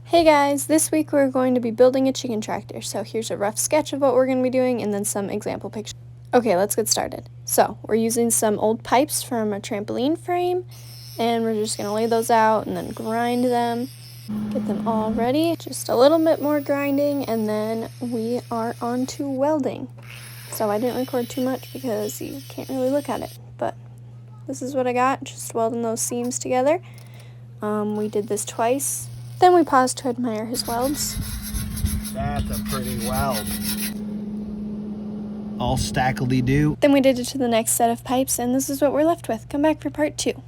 Hey guys, this week we're going to be building a chicken tractor. So here's a rough sketch of what we're going to be doing and then some example pictures. Okay, let's get started. So we're using some old pipes from a trampoline frame and we're just going to lay those out and then grind them. Get them all ready. Just a little bit more grinding and then we are on to welding. So I didn't record too much because you can't really look at it, but this is what I got, just welding those seams together. We did this twice. Then we paused to admire his welds. That's a pretty weld. All stackly-do. Then we did it to the next set of pipes, and this is what we're left with. Come back for part 2.